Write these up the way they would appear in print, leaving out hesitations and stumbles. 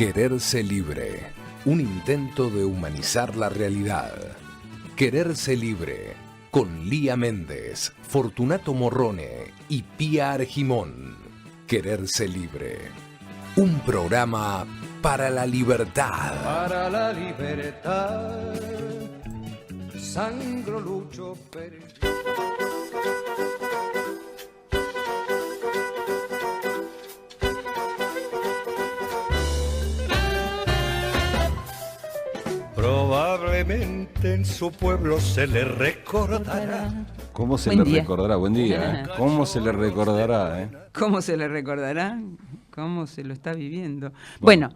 Quererse libre, un intento de humanizar la realidad. Quererse libre, con Lía Méndez, Fortunato Morrone y Pía Argimón. Quererse libre, un programa para la libertad. Para la libertad, Sangro Lucho Pérez. Probablemente en su pueblo se le recordará. ¿Cómo se Buen le día. recordará? Buen día, ¿eh? ¿Cómo se le recordará, ¿Cómo se le recordará? ¿Cómo se lo está viviendo? Bueno,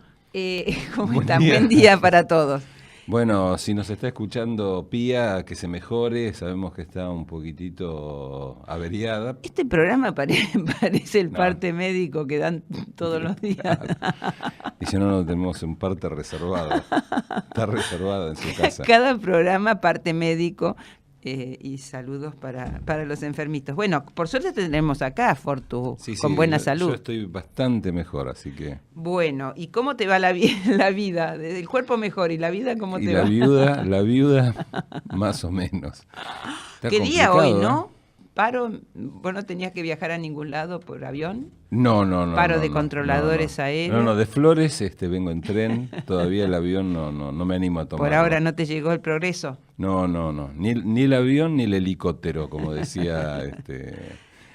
¿cómo Buen están? día. Buen día para todos. Bueno, si nos está escuchando Pía, que se mejore, que está un poquitito averiada. Este programa parece el No. parte médico que dan todos los días. Y si no tenemos un parte reservado. Está reservada en su casa. Cada programa parte médico y saludos para los enfermitos. Bueno, por suerte tenemos acá, Fortu, Sí, con buena yo salud. estoy bastante mejor, así que... Bueno, ¿y cómo te va la vida? El cuerpo mejor, ¿y la vida cómo Y te la va? viuda, más o menos. Está ¿Qué día hoy, complicado, no? Paro, vos no tenías que viajar a ningún lado por avión. No. Paro no, de controladores aéreos. No, de Flores vengo en tren. Todavía el avión no me animo a tomar. Por ahora no te llegó el progreso. No. Ni el avión ni el helicóptero, como decía Qué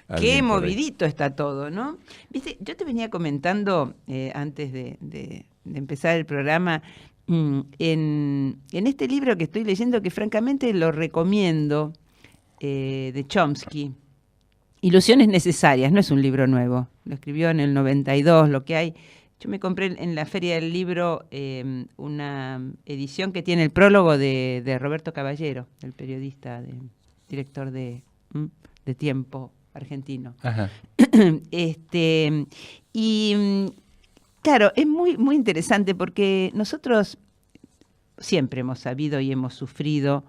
alguien por ahí. movidito está todo, ¿no? Viste, yo te venía comentando antes de empezar el programa, en este libro que estoy leyendo, que francamente lo recomiendo, de Chomsky, Ilusiones necesarias, no es un libro nuevo, lo escribió en el 92, lo que hay. Yo me compré en la Feria del Libro una edición que tiene el prólogo de Roberto Caballero, el periodista, director de Tiempo argentino. Ajá. Claro, es muy, muy interesante porque nosotros siempre hemos sabido y hemos sufrido,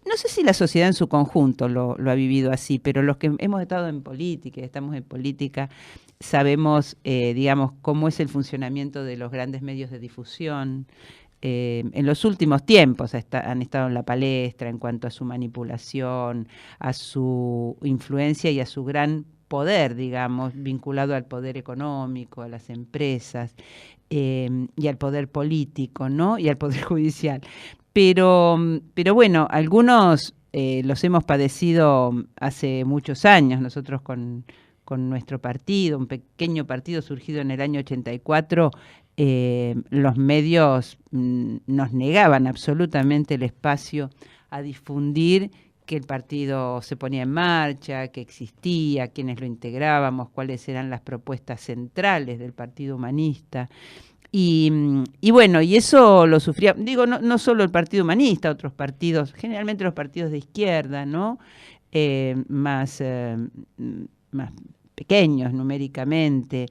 no sé si la sociedad en su conjunto lo ha vivido así, pero los que hemos estado en política y estamos en política sabemos, digamos, cómo es el funcionamiento de los grandes medios de difusión. En los últimos tiempos han estado en la palestra en cuanto a su manipulación, a su influencia y a su gran poder, digamos, vinculado al poder económico, a las empresas y al poder político, ¿no? Y al poder judicial. Pero bueno, algunos los hemos padecido hace muchos años, nosotros con nuestro partido, un pequeño partido surgido en el año 84, los medios nos negaban absolutamente el espacio a difundir que el partido se ponía en marcha, que existía, quiénes lo integrábamos, cuáles eran las propuestas centrales del Partido Humanista. Y bueno, y eso lo sufría, digo, no solo el Partido Humanista, otros partidos, generalmente los partidos de izquierda, ¿no? Más pequeños numéricamente,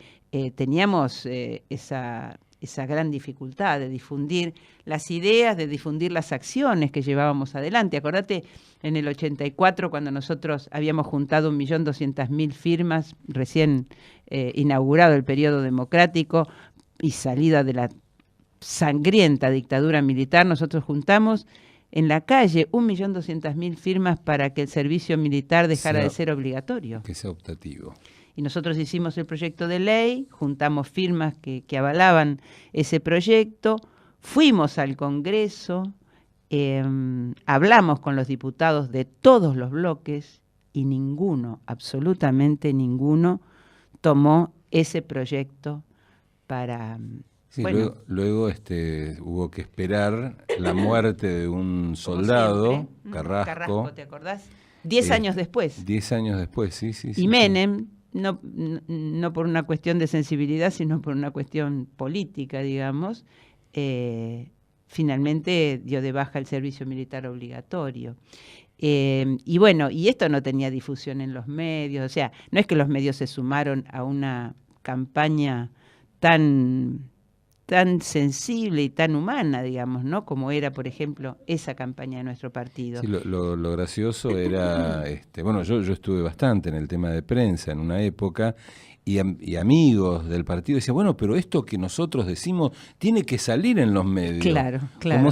teníamos esa gran dificultad de difundir las ideas, de difundir las acciones que llevábamos adelante. Acordate, en el 84, cuando nosotros habíamos juntado 1.200.000 firmas, recién inaugurado el periodo democrático y salida de la sangrienta dictadura militar, nosotros juntamos en la calle 1.200.000 firmas para que el servicio militar dejara de ser obligatorio. Que sea optativo. Y nosotros hicimos el proyecto de ley, juntamos firmas que avalaban ese proyecto, fuimos al Congreso, hablamos con los diputados de todos los bloques y ninguno, absolutamente ninguno, tomó ese proyecto para... Sí, bueno, luego hubo que esperar la muerte de un soldado, siempre, Carrasco. ¿te acordás? 10 años después. 10 años después, sí. Y Menem, no por una cuestión de sensibilidad, sino por una cuestión política, digamos, finalmente dio de baja el servicio militar obligatorio. Y bueno, y esto no tenía difusión en los medios, o sea, no es que los medios se sumaron a una campaña tan sensible y tan humana, digamos, ¿no? Como era, por ejemplo, esa campaña de nuestro partido. Sí, lo gracioso era, bueno, yo estuve bastante en el tema de prensa en una época y amigos del partido decían, bueno, pero esto que nosotros decimos tiene que salir en los medios. Claro, claro.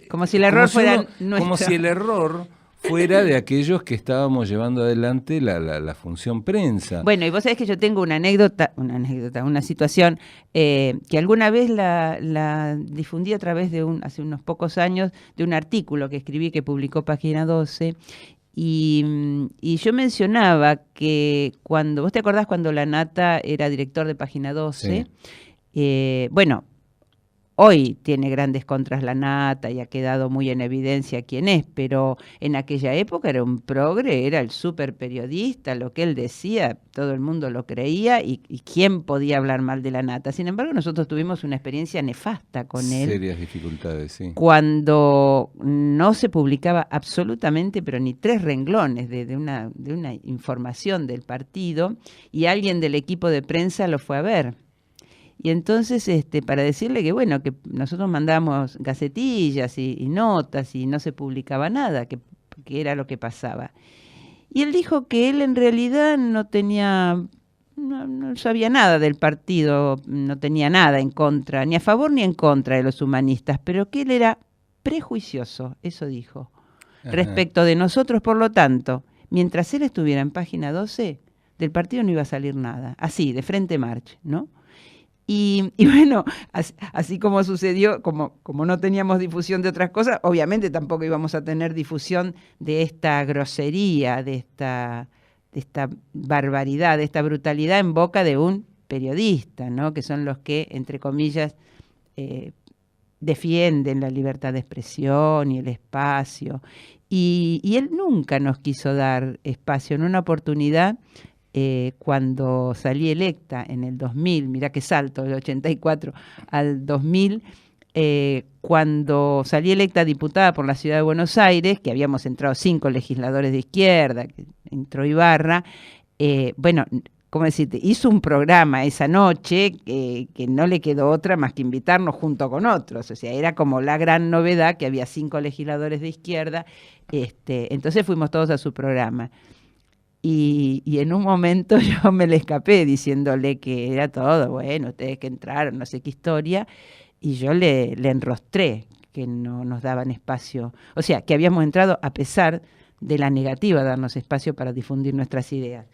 Como si el error fuera como nuestro. si el error fuera de aquellos que estábamos llevando adelante la función prensa. Bueno, y vos sabés que yo tengo una situación que alguna vez la difundí a través de hace unos pocos años, de un artículo que escribí que publicó Página 12, y yo mencionaba que ¿vos te acordás cuando Lanata era director de Página 12? Sí. Bueno, hoy tiene grandes contras Lanata y ha quedado muy en evidencia quién es, pero en aquella época era un progre, era el súper periodista, lo que él decía, todo el mundo lo creía y quién podía hablar mal de Lanata. Sin embargo, nosotros tuvimos una experiencia nefasta con él. Serias dificultades, sí. Cuando no se publicaba absolutamente, pero ni 3 renglones de una información del partido, y alguien del equipo de prensa lo fue a ver. Y entonces, para decirle que, bueno, que nosotros mandábamos gacetillas y notas y no se publicaba nada, que era lo que pasaba. Y él dijo que él en realidad no sabía nada del partido, no tenía nada en contra, ni a favor ni en contra de los humanistas, pero que él era prejuicioso, eso dijo, respecto de nosotros. Por lo tanto, mientras él estuviera en Página 12, del partido no iba a salir nada, así, de frente march, ¿no? Y bueno, así como sucedió, como no teníamos difusión de otras cosas, obviamente tampoco íbamos a tener difusión de esta grosería, de esta barbaridad, de esta brutalidad en boca de un periodista, ¿no? Que son los que, entre comillas, defienden la libertad de expresión y el espacio. Y él nunca nos quiso dar espacio. En una oportunidad, cuando salí electa en el 2000, mirá qué salto, del 84 al 2000, cuando salí electa diputada por la Ciudad de Buenos Aires, que habíamos entrado 5 legisladores de izquierda, que entró Ibarra, bueno, ¿cómo decirte? Hizo un programa esa noche que no le quedó otra más que invitarnos junto con otros, o sea, era como la gran novedad que había 5 legisladores de izquierda, entonces fuimos todos a su programa. Y en un momento yo me le escapé diciéndole que era todo, bueno, ustedes que entraron, no sé qué historia, y yo le enrostré que no nos daban espacio, o sea, que habíamos entrado a pesar de la negativa de darnos espacio para difundir nuestras ideas.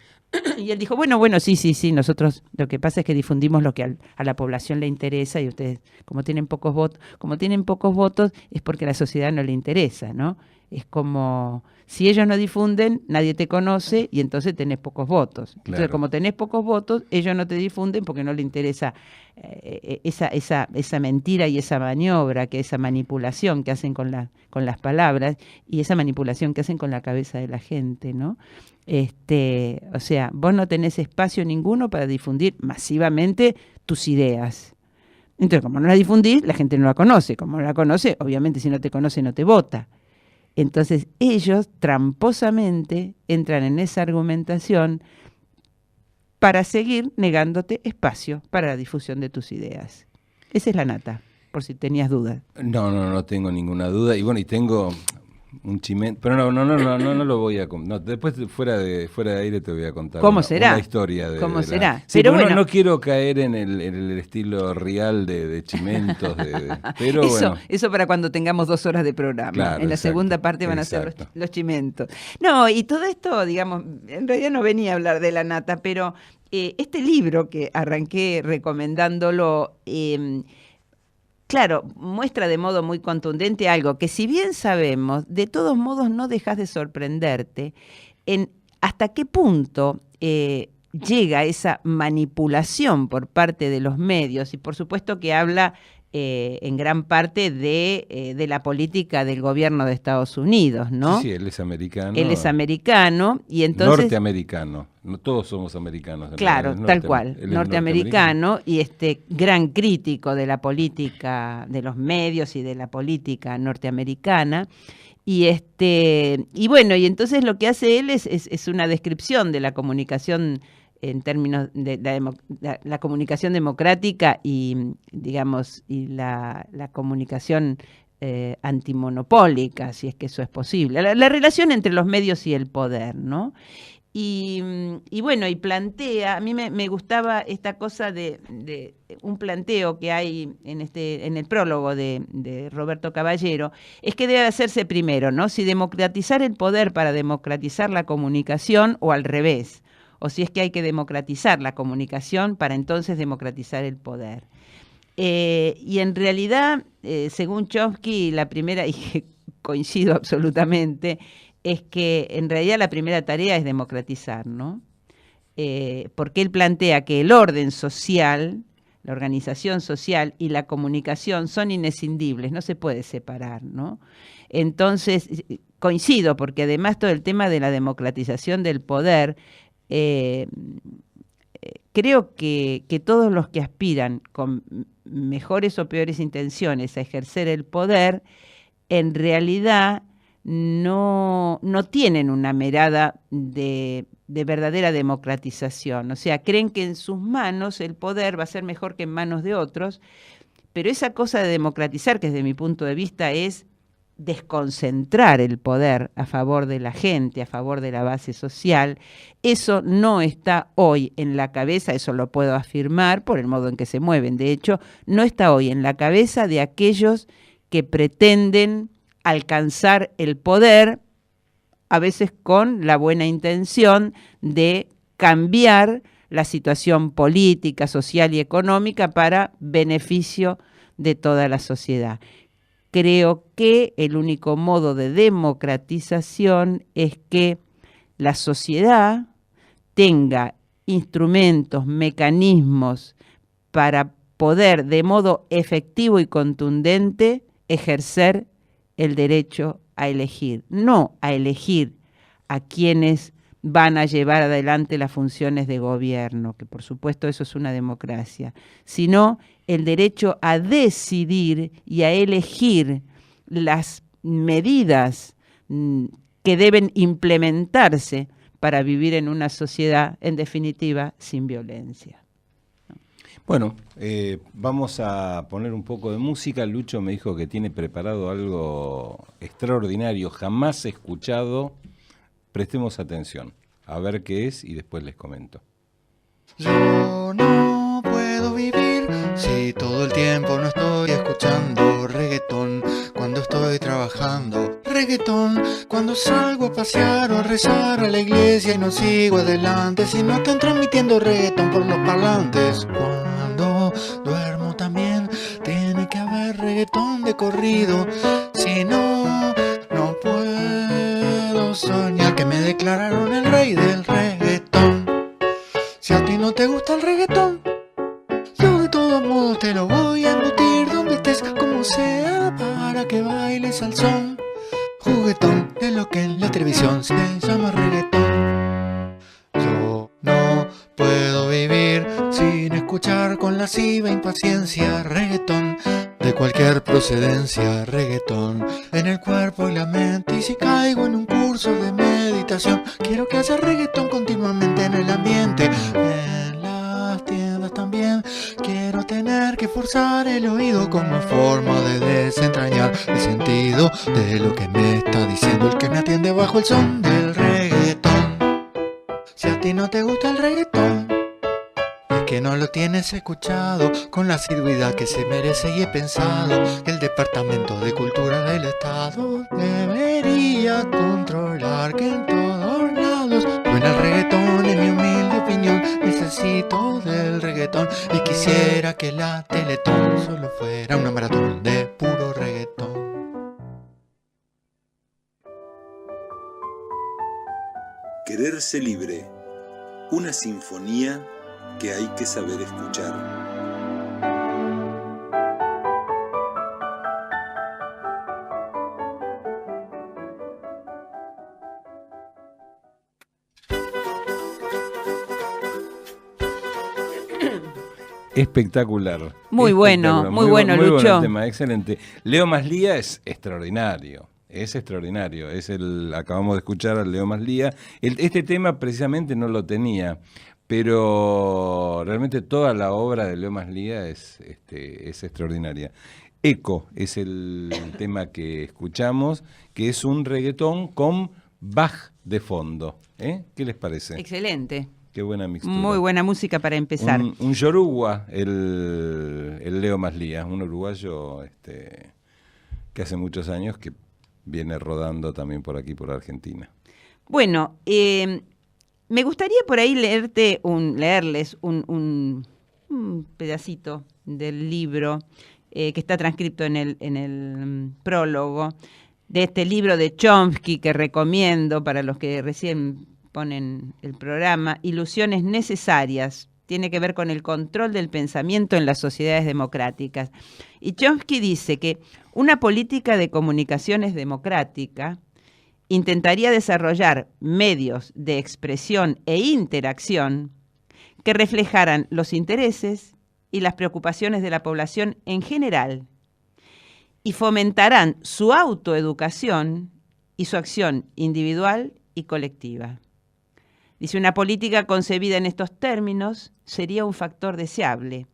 Y él dijo, bueno, sí, nosotros lo que pasa es que difundimos lo que a la población le interesa y ustedes, como tienen pocos votos, es porque a la sociedad no le interesa, ¿no? Es como, si ellos no difunden, nadie te conoce y entonces tenés pocos votos. Claro. Entonces, como tenés pocos votos, ellos no te difunden porque no les interesa esa mentira y esa maniobra, esa manipulación que hacen con las palabras y esa manipulación que hacen con la cabeza de la gente, ¿no? O sea, vos no tenés espacio ninguno para difundir masivamente tus ideas. Entonces, como no la difundís, la gente no la conoce. Como no la conoce, obviamente si no te conoce no te vota. Entonces ellos tramposamente entran en esa argumentación para seguir negándote espacio para la difusión de tus ideas. Esa es Lanata, por si tenías dudas. No tengo ninguna duda. Y bueno, y tengo un chimento, pero no lo voy a contar. Después fuera de aire te voy a contar ¿Cómo será? Una historia de ¿Cómo será? Sí, pero bueno, no quiero caer en el estilo real de chimentos, pero bueno. Eso para cuando tengamos 2 horas de programa. Claro, en la segunda parte van a ser los chimentos. No, y todo esto, digamos, en realidad no venía a hablar de Lanata, pero este libro que arranqué recomendándolo, claro, muestra de modo muy contundente algo que, si bien sabemos, de todos modos no dejas de sorprenderte en hasta qué punto llega esa manipulación por parte de los medios, y por supuesto que habla en gran parte de la política del gobierno de Estados Unidos, ¿no? Sí, él es americano. Él es americano y entonces... Norteamericano. No todos somos americanos. Claro, tal cual. Norteamericano y gran crítico de la política, de los medios y de la política norteamericana. Y bueno, y entonces lo que hace él es una descripción de la comunicación en términos de la comunicación democrática y, digamos, y la comunicación antimonopólica, si es que eso es posible. La relación entre los medios y el poder, ¿no? Y bueno, y plantea, a mí me gustaba esta cosa de un planteo que hay en el prólogo de Roberto Caballero, es que debe hacerse primero, ¿no? Si democratizar el poder para democratizar la comunicación o al revés, o si es que hay que democratizar la comunicación para entonces democratizar el poder. Y en realidad, según Chomsky, la primera, y coincido absolutamente, es que en realidad la primera tarea es democratizar, ¿no? Porque él plantea que el orden social, la organización social y la comunicación son inescindibles, no se puede separar, ¿no? Entonces, coincido, porque además todo el tema de la democratización del poder, creo que todos los que aspiran con mejores o peores intenciones a ejercer el poder, en realidad no tienen una mirada de verdadera democratización. O sea, creen que en sus manos el poder va a ser mejor que en manos de otros, pero esa cosa de democratizar, que desde mi punto de vista es desconcentrar el poder a favor de la gente, a favor de la base social, eso no está hoy en la cabeza, eso lo puedo afirmar por el modo en que se mueven. De hecho, no está hoy en la cabeza de aquellos que pretenden alcanzar el poder, a veces con la buena intención de cambiar la situación política, social y económica para beneficio de toda la sociedad. Creo que el único modo de democratización es que la sociedad tenga instrumentos, mecanismos para poder de modo efectivo y contundente ejercer el derecho a elegir, no a elegir a quienes van a llevar adelante las funciones de gobierno, que por supuesto eso es una democracia, sino el derecho a decidir y a elegir las medidas que deben implementarse para vivir en una sociedad, en definitiva, sin violencia. Bueno, vamos a poner un poco de música. Lucho me dijo que tiene preparado algo extraordinario, jamás escuchado. Prestemos atención, a ver qué es y después les comento. Yo no puedo vivir si todo el tiempo no estoy escuchando reggaetón. Cuando estoy trabajando, reggaetón. Cuando salgo a pasear o a rezar a la iglesia y no sigo adelante, si no están transmitiendo reggaetón por los parlantes. Cuando duermo también tiene que haber reggaetón de corrido, si no, no puedo soñar que me declararon el rey del reggaetón. Si a ti no te gusta el reggaetón, yo de todos modos te lo voy a embutir donde estés, como sea, para que bailes al son. Juguetón es lo que en la televisión se llama reggaetón. Yo no puedo vivir sin escuchar con lasciva impaciencia reggaetón, de cualquier procedencia reggaetón, en el cuerpo y la mente. Y si caigo en un curso de meditación, quiero que haya reggaetón continuamente en el ambiente. En las tiendas también quiero tener que forzar el oído como forma de desentrañar el sentido de lo que me está diciendo el que me atiende bajo el son del reggaetón. Si a ti no te gusta el reggaetón, es que no lo tienes escuchado con la asiduidad que se merece, y he pensado que el Departamento de Cultura del Estado debería controlar que en todos lados suena el reggaetón. En mi humilde opinión, necesito del reggaetón y quisiera que la Teletón solo fuera una maratón de puro reggaetón. Quererse libre, una sinfonía que hay que saber escuchar. Espectacular. Muy bueno, muy bueno, Lucho. Bueno el tema, excelente. Leo Maslía es extraordinario. Es extraordinario. Acabamos de escuchar a Leo Maslía. Este tema precisamente no lo tenía, pero realmente toda la obra de Leo Maslía es extraordinaria. Eco es el tema que escuchamos, que es un reggaetón con Bach de fondo. ¿Qué les parece? Excelente. Qué buena mixtura. Muy buena música para empezar. Un yoruba, el Leo Maslía, un uruguayo que hace muchos años que viene rodando también por aquí, por Argentina. Bueno, me gustaría por ahí leerles un pedacito del libro que está transcripto en el prólogo de este libro de Chomsky que recomiendo para los que recién ponen el programa, Ilusiones necesarias. Tiene que ver con el control del pensamiento en las sociedades democráticas. Y Chomsky dice que una política de comunicaciones democrática intentaría desarrollar medios de expresión e interacción que reflejaran los intereses y las preocupaciones de la población en general y fomentarán su autoeducación y su acción individual y colectiva. Dice, una política concebida en estos términos sería un factor deseable,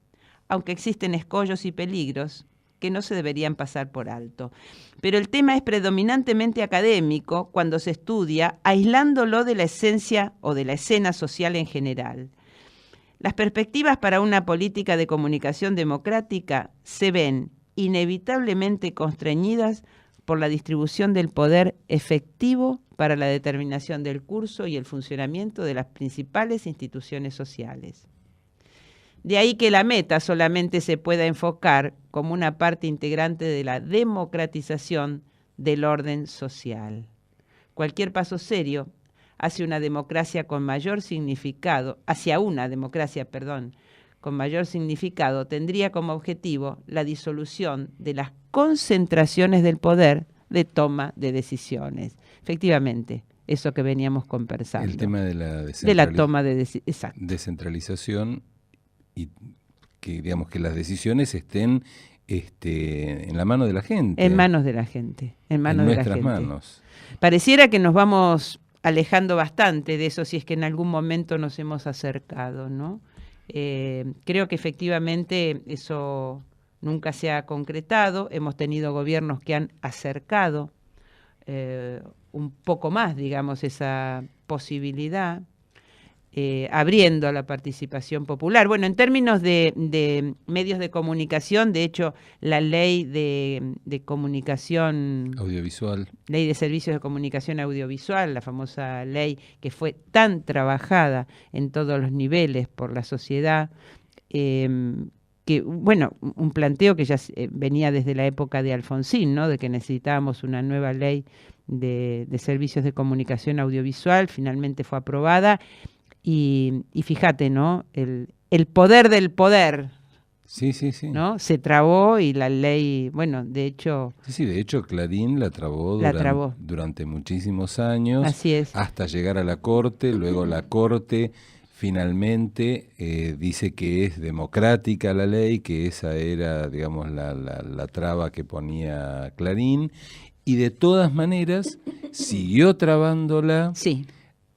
aunque existen escollos y peligros que no se deberían pasar por alto. Pero el tema es predominantemente académico cuando se estudia aislándolo de la esencia o de la escena social en general. Las perspectivas para una política de comunicación democrática se ven inevitablemente constreñidas por la distribución del poder efectivo para la determinación del curso y el funcionamiento de las principales instituciones sociales. De ahí que la meta solamente se pueda enfocar como una parte integrante de la democratización del orden social. Cualquier paso serio hacia una democracia con mayor significado, con mayor significado, tendría como objetivo la disolución de las concentraciones del poder de toma de decisiones. Efectivamente, eso que veníamos conversando. El tema de la toma de decisiones. Descentralización y que digamos que las decisiones estén en la mano de la gente. En manos de la gente. En nuestras manos. Pareciera que nos vamos alejando bastante de eso si es que en algún momento nos hemos acercado, ¿no? Creo que efectivamente eso nunca se ha concretado. Hemos tenido gobiernos que han acercado un poco más, digamos, esa posibilidad, abriendo a la participación popular. Bueno, en términos de medios de comunicación, de hecho, la ley de comunicación audiovisual, ley de servicios de comunicación audiovisual, la famosa ley que fue tan trabajada en todos los niveles por la sociedad, que, bueno, un planteo que ya venía desde la época de Alfonsín, ¿no? De que necesitábamos una nueva ley de servicios de comunicación audiovisual, finalmente fue aprobada. Y fíjate, ¿no? El poder del poder. Sí. ¿No? Se trabó y la ley, bueno, de hecho... Sí, de hecho Clarín la trabó durante muchísimos años. Así es. Hasta llegar a la Corte, luego la Corte finalmente dice que es democrática la ley, que esa era, digamos, la traba que ponía Clarín, y de todas maneras siguió trabándola. Sí.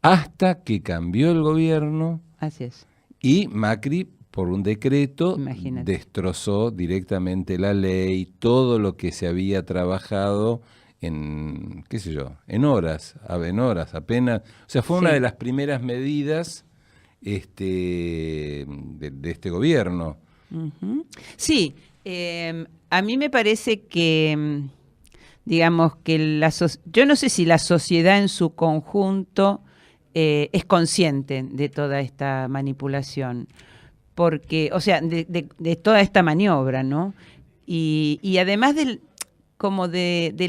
Hasta que cambió el gobierno. Así es. Y Macri, por un decreto, Imagínate, destrozó directamente la ley, todo lo que se había trabajado en, qué sé yo, en horas apenas. O sea, fue una de las primeras medidas de este gobierno. Uh-huh. Sí, a mí me parece que, digamos, que yo no sé si la sociedad en su conjunto es consciente de toda esta manipulación, porque, o sea, de toda esta maniobra, ¿no? Y además de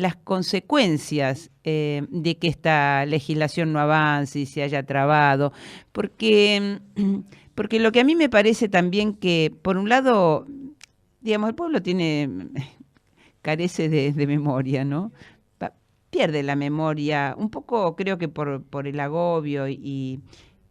las consecuencias de que esta legislación no avance y se haya trabado, porque lo que a mí me parece también que, por un lado, digamos, el pueblo carece de memoria, ¿no? Pierde la memoria, un poco creo que por el agobio y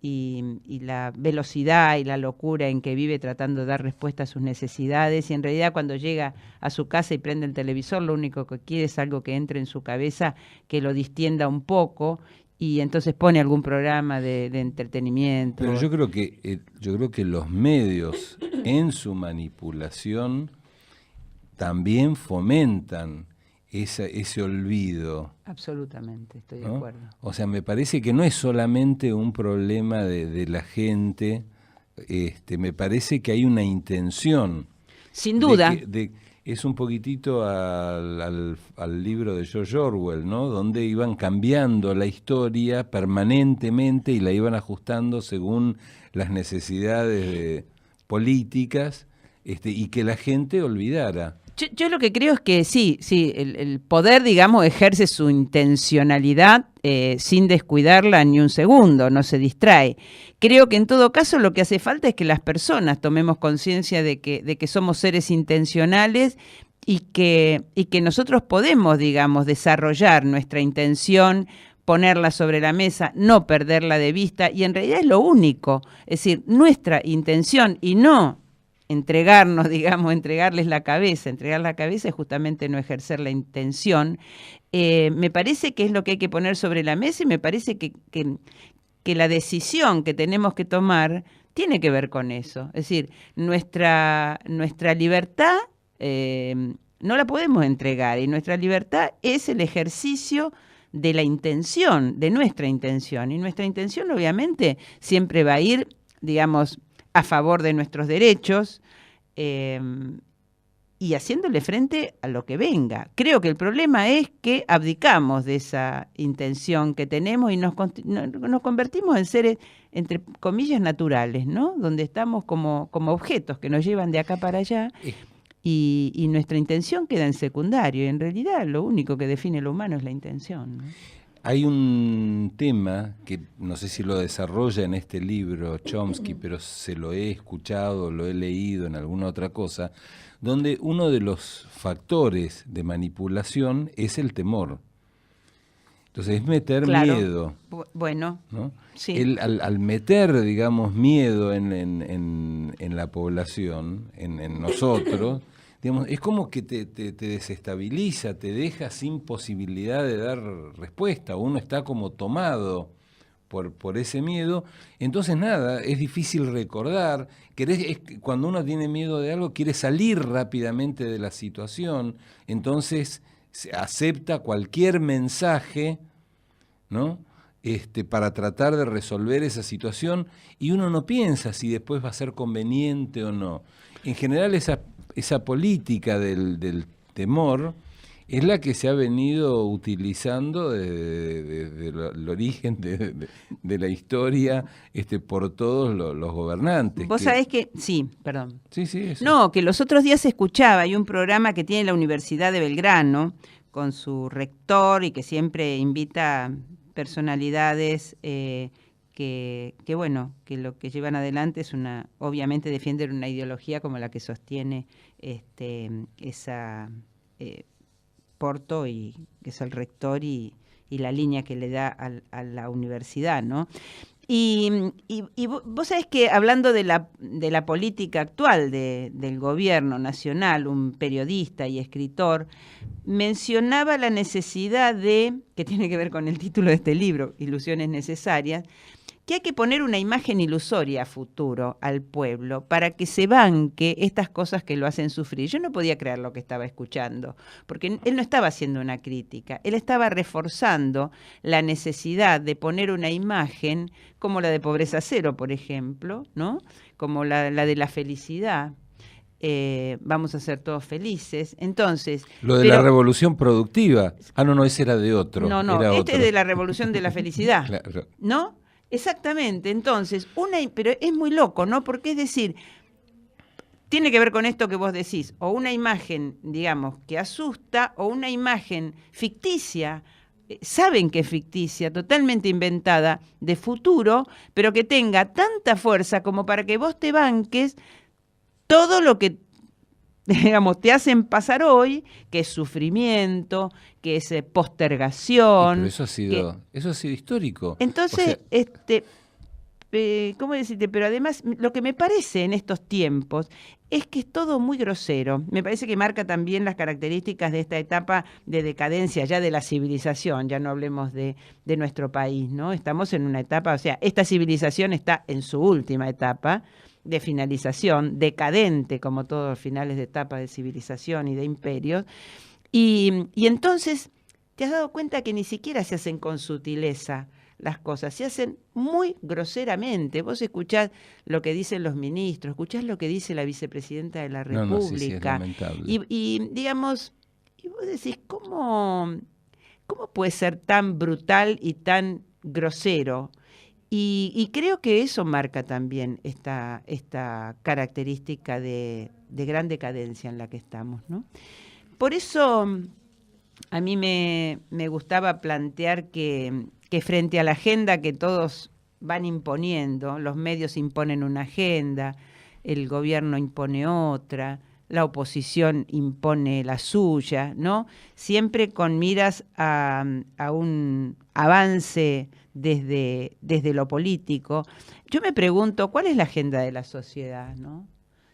la velocidad y la locura en que vive tratando de dar respuesta a sus necesidades, y en realidad cuando llega a su casa y prende el televisor, lo único que quiere es algo que entre en su cabeza, que lo distienda un poco, y entonces pone algún programa de entretenimiento. Pero yo creo que los medios en su manipulación también fomentan ese olvido. Absolutamente, estoy de ¿No? acuerdo. O sea, me parece que no es solamente un problema de la gente, me parece que hay una intención. Sin duda. Es un poquitito al libro de George Orwell, ¿no? Donde iban cambiando la historia permanentemente y la iban ajustando según las necesidades políticas, y que la gente olvidara. Yo lo que creo es que sí, el poder, digamos, ejerce su intencionalidad sin descuidarla ni un segundo, no se distrae. Creo que en todo caso lo que hace falta es que las personas tomemos conciencia de que somos seres intencionales y que nosotros podemos, digamos, desarrollar nuestra intención, ponerla sobre la mesa, no perderla de vista, y en realidad es lo único, es decir, nuestra intención y no entregarnos, digamos, entregarles la cabeza. Entregar la cabeza es justamente no ejercer la intención. Me parece que es lo que hay que poner sobre la mesa y me parece que la decisión que tenemos que tomar tiene que ver con eso. Es decir, nuestra libertad no la podemos entregar y nuestra libertad es el ejercicio de la intención, de nuestra intención. Y nuestra intención obviamente siempre va a ir, digamos, a favor de nuestros derechos y haciéndole frente a lo que venga. Creo que el problema es que abdicamos de esa intención que tenemos y nos convertimos en seres, entre comillas, naturales, ¿no? Donde estamos como objetos que nos llevan de acá para allá y nuestra intención queda en secundario. Y en realidad lo único que define lo humano es la intención, ¿no? Hay un tema que no sé si lo desarrolla en este libro Chomsky, pero se lo he escuchado, lo he leído en alguna otra cosa, donde uno de los factores de manipulación es el temor. Entonces es meter miedo. Bueno, ¿no? Sí. Él, al meter, digamos, miedo en la población, en nosotros, digamos, es como que te desestabiliza, te deja sin posibilidad de dar respuesta. Uno está como tomado por ese miedo. Entonces, nada, es difícil recordar. Cuando uno tiene miedo de algo, quiere salir rápidamente de la situación. Entonces, acepta cualquier mensaje, ¿no? Para tratar de resolver esa situación, y uno no piensa si después va a ser conveniente o no. En general, esa política del temor es la que se ha venido utilizando desde el origen de la historia por todos los gobernantes. Vos sabés que, sí, perdón. Sí, eso. No, que los otros días escuchaba, hay un programa que tiene la Universidad de Belgrano con su rector y que siempre invita personalidades que lo que llevan adelante es obviamente defienden una ideología como la que sostiene esa Porto, y que es el rector y la línea que le da a la universidad, ¿no? Y vos sabés que hablando de la política actual del gobierno nacional, un periodista y escritor mencionaba la necesidad que tiene que ver con el título de este libro, Ilusiones Necesarias, que hay que poner una imagen ilusoria a futuro al pueblo para que se banque estas cosas que lo hacen sufrir. Yo no podía creer lo que estaba escuchando, porque él no estaba haciendo una crítica, él estaba reforzando la necesidad de poner una imagen como la de Pobreza Cero, por ejemplo, ¿no? Como la de la felicidad. Vamos a ser todos felices. Entonces, lo de la revolución productiva. No, ese era de otro. No, era este otro. es de la revolución de la felicidad. Claro. ¿No? Exactamente, entonces, pero es muy loco, ¿no? Porque es decir, tiene que ver con esto que vos decís, o una imagen, digamos, que asusta, o una imagen ficticia, saben que es ficticia, totalmente inventada, de futuro, pero que tenga tanta fuerza como para que vos te banques todo lo que, digamos, te hacen pasar hoy, que es sufrimiento, que es postergación. Pero eso ha sido histórico. Entonces, ¿cómo decirte? Pero además, lo que me parece en estos tiempos es que es todo muy grosero. Me parece que marca también las características de esta etapa de decadencia ya de la civilización, ya no hablemos de nuestro país, ¿no? Estamos en una etapa, o sea, esta civilización está en su última etapa de finalización, decadente como todos los finales de etapa de civilización y de imperios. Y entonces te has dado cuenta que ni siquiera se hacen con sutileza las cosas, se hacen muy groseramente. Vos escuchás lo que dicen los ministros, escuchás lo que dice la vicepresidenta de la No, sí, es República. lamentable. Y digamos, y vos decís, ¿cómo puede ser tan brutal y tan grosero? Y creo que eso marca también esta característica de gran decadencia en la que estamos, ¿no? Por eso a mí me gustaba plantear que frente a la agenda que todos van imponiendo, los medios imponen una agenda, el gobierno impone otra, la oposición impone la suya, ¿no? Siempre con miras a un avance desde lo político. Yo me pregunto, ¿cuál es la agenda de la sociedad, ¿no?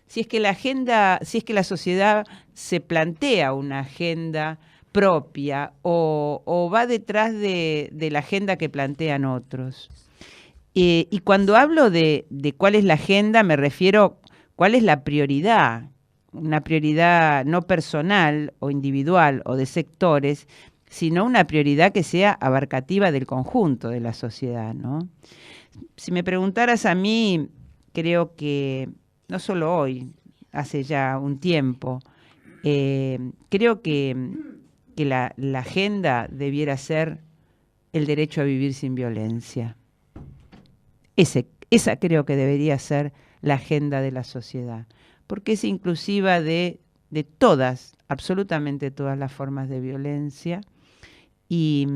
Si es que la sociedad se plantea una agenda propia o va detrás de la agenda que plantean otros. Y cuando hablo de cuál es la agenda, me refiero cuál es la prioridad, una prioridad no personal o individual o de sectores, sino una prioridad que sea abarcativa del conjunto de la sociedad, ¿no? Si me preguntaras a mí, creo que no solo hoy, hace ya un tiempo, creo que la agenda debiera ser el derecho a vivir sin violencia. Esa creo que debería ser la agenda de la sociedad, porque es inclusiva de todas, absolutamente todas las formas de violencia. Y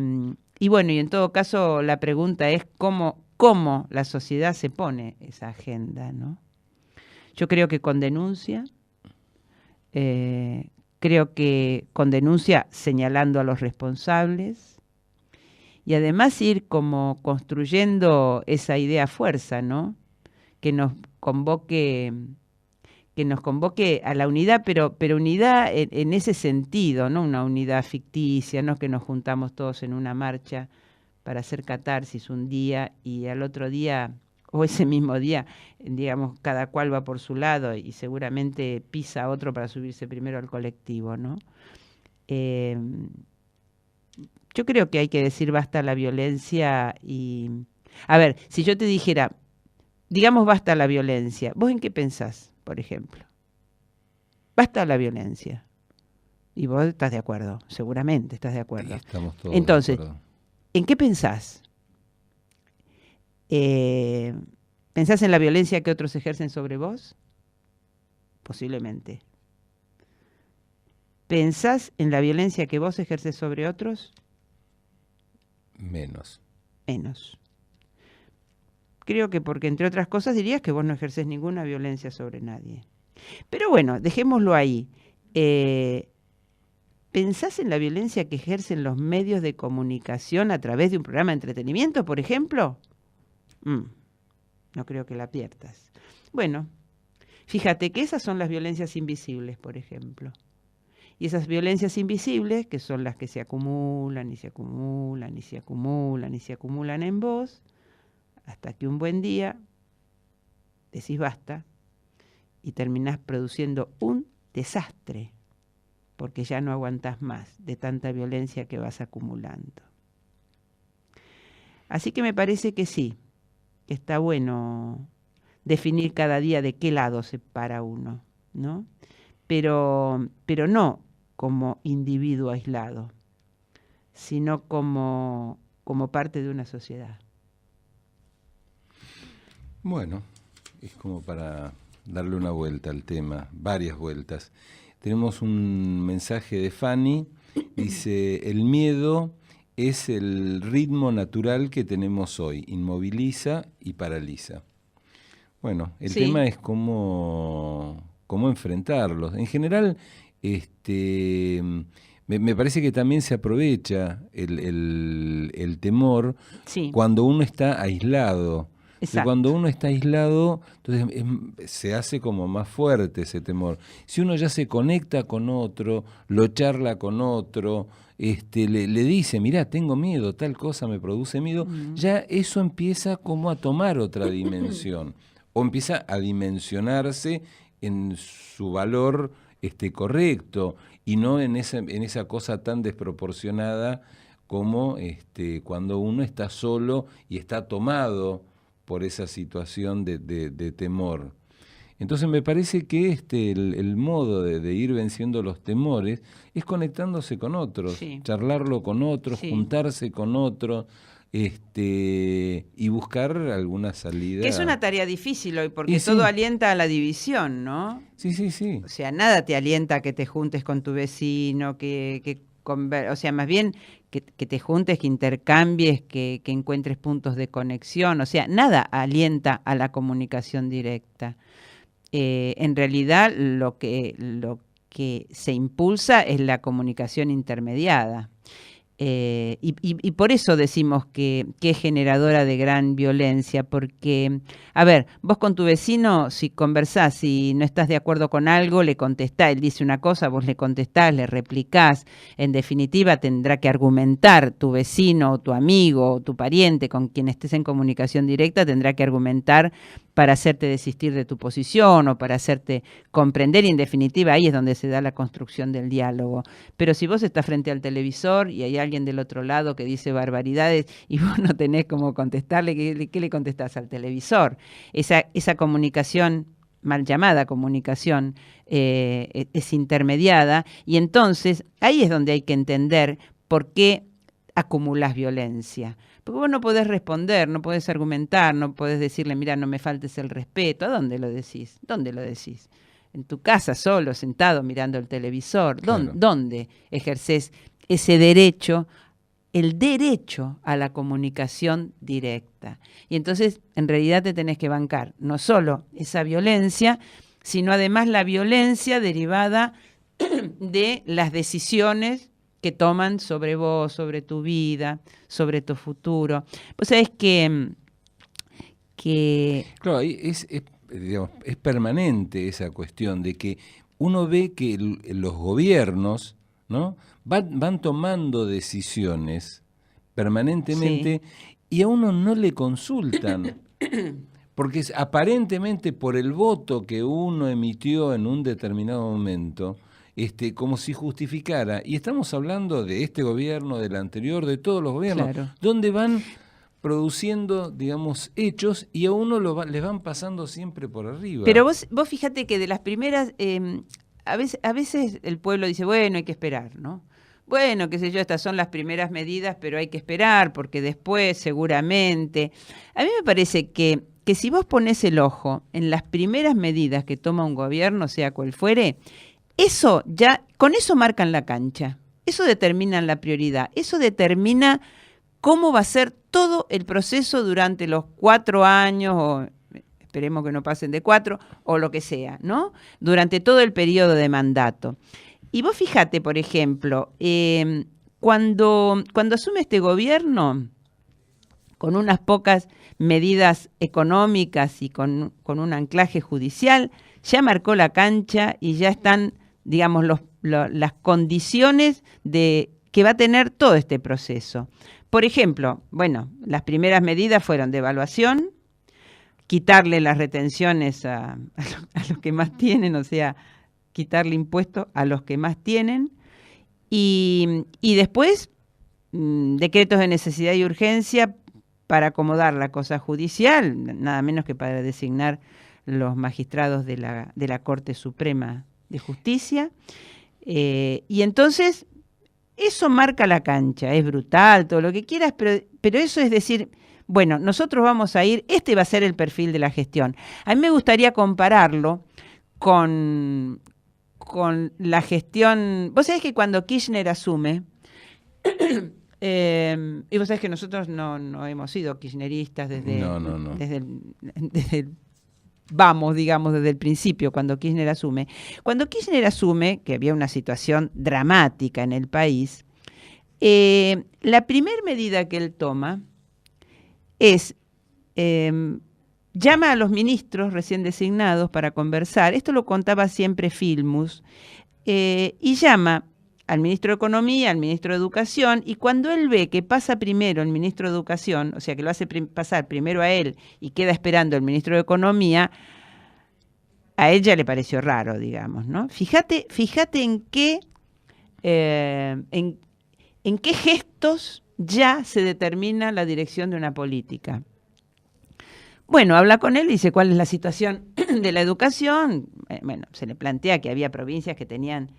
bueno, y en todo caso la pregunta es cómo la sociedad se pone esa agenda, ¿no? Yo creo que con denuncia, señalando a los responsables y además ir como construyendo esa idea fuerza, ¿no? Que nos convoque a la unidad, pero unidad en ese sentido, no una unidad ficticia, no que nos juntamos todos en una marcha para hacer catarsis un día y al otro día o ese mismo día, digamos, cada cual va por su lado y seguramente pisa a otro para subirse primero al colectivo, ¿no? Yo creo que hay que decir basta a la violencia y... A ver, si yo te dijera, digamos basta a la violencia, ¿vos en qué pensás, por ejemplo? Basta a la violencia. Y vos estás de acuerdo, seguramente estás de acuerdo. Estamos todos Entonces, de acuerdo. ¿en qué pensás? ¿Pensás en la violencia que otros ejercen sobre vos? Posiblemente. ¿Pensás en la violencia que vos ejerces sobre otros? Menos. Menos. Creo que porque, entre otras cosas, dirías que vos no ejercés ninguna violencia sobre nadie. Pero bueno, dejémoslo ahí. ¿Pensás en la violencia que ejercen los medios de comunicación a través de un programa de entretenimiento, por ejemplo? No creo que la pierdas. Bueno, fíjate que esas son las violencias invisibles, por ejemplo. Y esas violencias invisibles, que son las que se acumulan y se acumulan y se acumulan y se acumulan en vos, hasta que un buen día decís basta y terminás produciendo un desastre, porque ya no aguantás más de tanta violencia que vas acumulando. Así que me parece que sí, que está bueno definir cada día de qué lado se para uno, ¿no? Pero no como individuo aislado, sino como parte de una sociedad. Bueno, es como para darle una vuelta al tema, varias vueltas. Tenemos un mensaje de Fanny, dice, el miedo es el ritmo natural que tenemos hoy, inmoviliza y paraliza. Bueno, el tema es cómo enfrentarlos. En general, me parece que también se aprovecha el temor cuando uno está aislado. Cuando uno está aislado, entonces se hace como más fuerte ese temor. Si uno ya se conecta con otro, lo charla con otro, le dice, mirá, tengo miedo, tal cosa me produce miedo, ya eso empieza como a tomar otra dimensión, o empieza a dimensionarse en su valor correcto y no en esa cosa tan desproporcionada como cuando uno está solo y está tomado por esa situación de temor. Entonces me parece que el modo de ir venciendo los temores es conectándose con otros, Sí. charlarlo con otros, Sí. juntarse con otros, y buscar alguna salida. Que es una tarea difícil hoy, porque Y sí. todo alienta a la división, ¿no? Sí, sí, sí. O sea, nada te alienta a que te juntes con tu vecino, o sea, más bien que te juntes, que intercambies, que encuentres puntos de conexión. O sea, nada alienta a la comunicación directa. En realidad, lo que se impulsa es la comunicación intermediada. Y por eso decimos que es generadora de gran violencia, porque, a ver, vos con tu vecino, si conversás, si no estás de acuerdo con algo, le contestás, él dice una cosa, vos le contestás, le replicás, en definitiva tendrá que argumentar tu vecino, o tu amigo, o tu pariente con quien estés en comunicación directa, tendrá que argumentar para hacerte desistir de tu posición o para hacerte comprender, y en definitiva ahí es donde se da la construcción del diálogo. Pero si vos estás frente al televisor y hay alguien del otro lado que dice barbaridades y vos no tenés cómo contestarle, ¿qué le contestás al televisor? Esa comunicación, mal llamada comunicación, es intermediada, y entonces ahí es donde hay que entender por qué acumulás violencia. Porque vos no podés responder, no podés argumentar, no podés decirle, mira, no me faltes el respeto. ¿A dónde lo decís? ¿Dónde lo decís? En tu casa, solo, sentado, mirando el televisor. Claro. ¿Dónde ejercés ese derecho, el derecho a la comunicación directa? Y entonces, en realidad te tenés que bancar no solo esa violencia, sino además la violencia derivada de las decisiones que toman sobre vos, sobre tu vida, sobre tu futuro. Vos sabés que Claro, digamos, es permanente esa cuestión de que uno ve que los gobiernos, ¿no?, van tomando decisiones permanentemente, sí, y a uno no le consultan. Porque aparentemente por el voto que uno emitió en un determinado momento, como si justificara, y estamos hablando de este gobierno, del anterior, de todos los gobiernos, claro, donde van produciendo, digamos, hechos y a uno les van pasando siempre por arriba. Pero vos fíjate que de las primeras, a veces el pueblo dice, bueno, hay que esperar, ¿no? Bueno, qué sé yo, estas son las primeras medidas, pero hay que esperar porque después seguramente. A mí me parece que si vos ponés el ojo en las primeras medidas que toma un gobierno, sea cual fuere, eso ya, con eso marcan la cancha, eso determina la prioridad, eso determina cómo va a ser todo el proceso durante los 4 años, o esperemos que no pasen de 4, o lo que sea, ¿no? Durante todo el periodo de mandato. Y vos fíjate, por ejemplo, cuando asume este gobierno, con unas pocas medidas económicas y con un anclaje judicial, ya marcó la cancha y ya están, digamos, las condiciones de que va a tener todo este proceso. Por ejemplo, bueno, las primeras medidas fueron devaluación, quitarle las retenciones a los que más tienen, o sea, quitarle impuestos a los que más tienen, y después decretos de necesidad y urgencia para acomodar la cosa judicial, nada menos que para designar los magistrados de la Corte Suprema de Justicia. Y entonces, eso marca la cancha, es brutal, todo lo que quieras, pero eso es decir, bueno, nosotros vamos a ir, este va a ser el perfil de la gestión. A mí me gustaría compararlo con la gestión. Vos sabés que cuando Kirchner asume, y vos sabés que nosotros no hemos sido kirchneristas desde el principio, cuando Kirchner asume. Cuando Kirchner asume, que había una situación dramática en el país, la primera medida que él toma es llama a los ministros recién designados para conversar, esto lo contaba siempre Filmus, y llama al ministro de Economía, al ministro de Educación, y cuando él ve que pasa primero el ministro de Educación, o sea, que lo hace pasar primero a él y queda esperando el ministro de Economía, a ella le pareció raro, digamos, ¿no? Fíjate en qué gestos ya se determina la dirección de una política. Bueno, habla con él y dice cuál es la situación de la educación. Bueno, se le plantea que había provincias que tenían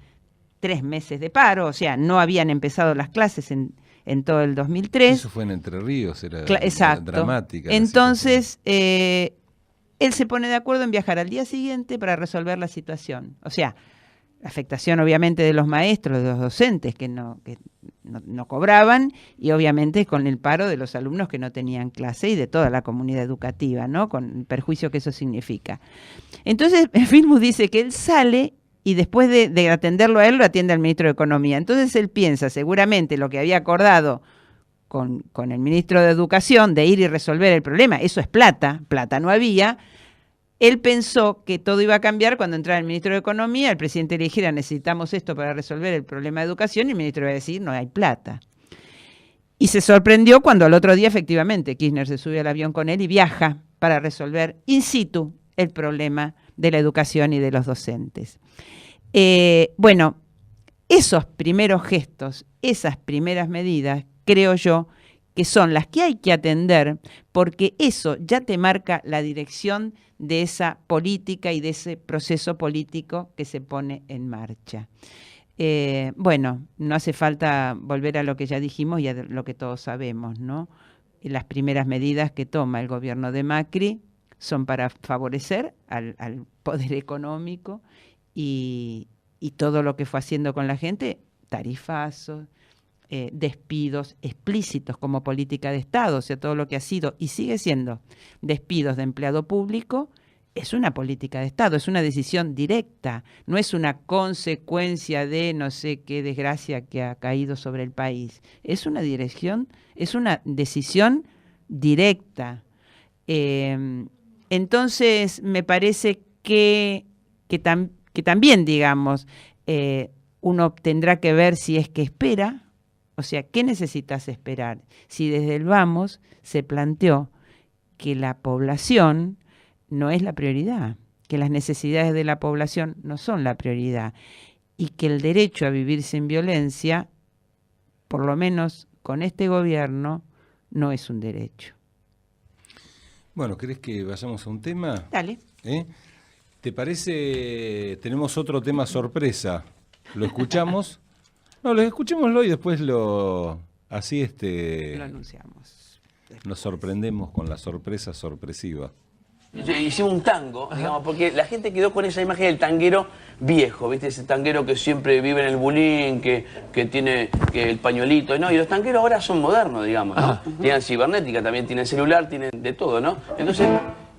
3 meses de paro, o sea, no habían empezado las clases en todo el 2003. Eso fue en Entre Ríos, era Exacto. Dramática. Entonces, él se pone de acuerdo en viajar al día siguiente para resolver la situación. O sea, la afectación obviamente de los maestros, de los docentes que no cobraban, y obviamente con el paro de los alumnos que no tenían clase y de toda la comunidad educativa, ¿no? Con el perjuicio que eso significa. Entonces, Filmus dice que él sale y después de atenderlo a él, lo atiende al ministro de Economía. Entonces él piensa seguramente lo que había acordado con el ministro de Educación de ir y resolver el problema. Eso es plata no había. Él pensó que todo iba a cambiar cuando entrara el ministro de Economía, el presidente le dijera necesitamos esto para resolver el problema de educación y el ministro iba a decir no hay plata. Y se sorprendió cuando al otro día efectivamente Kirchner se sube al avión con él y viaja para resolver in situ el problema de la educación y de los docentes. Bueno, esos primeros gestos, esas primeras medidas, creo yo, que son las que hay que atender, porque eso ya te marca la dirección de esa política y de ese proceso político que se pone en marcha. Bueno, no hace falta volver a lo que ya dijimos y a lo que todos sabemos, ¿no? Las primeras medidas que toma el gobierno de Macri son para favorecer al poder económico y todo lo que fue haciendo con la gente, tarifazos, despidos explícitos como política de Estado, o sea, todo lo que ha sido y sigue siendo despidos de empleado público, es una política de Estado, es una decisión directa, no es una consecuencia de no sé qué desgracia que ha caído sobre el país, es una decisión directa. Entonces, me parece que también, digamos, uno tendrá que ver si es que espera. O sea, ¿qué necesitas esperar? Si desde el vamos se planteó que la población no es la prioridad, que las necesidades de la población no son la prioridad y que el derecho a vivir sin violencia, por lo menos con este gobierno, no es un derecho. Bueno, ¿querés que vayamos a un tema? Dale. ¿Te parece? Tenemos otro tema sorpresa. ¿Lo escuchamos? No, escuchémoslo y después lo anunciamos. Nos sorprendemos con la sorpresa sorpresiva. Hicimos un tango, digamos, porque la gente quedó con esa imagen del tanguero viejo, ¿viste? Ese tanguero que siempre vive en el bulín, que tiene el pañuelito, ¿no? Y los tangueros ahora son modernos, digamos, ¿no? Tienen cibernética, también tienen celular, tienen de todo, ¿no? Entonces,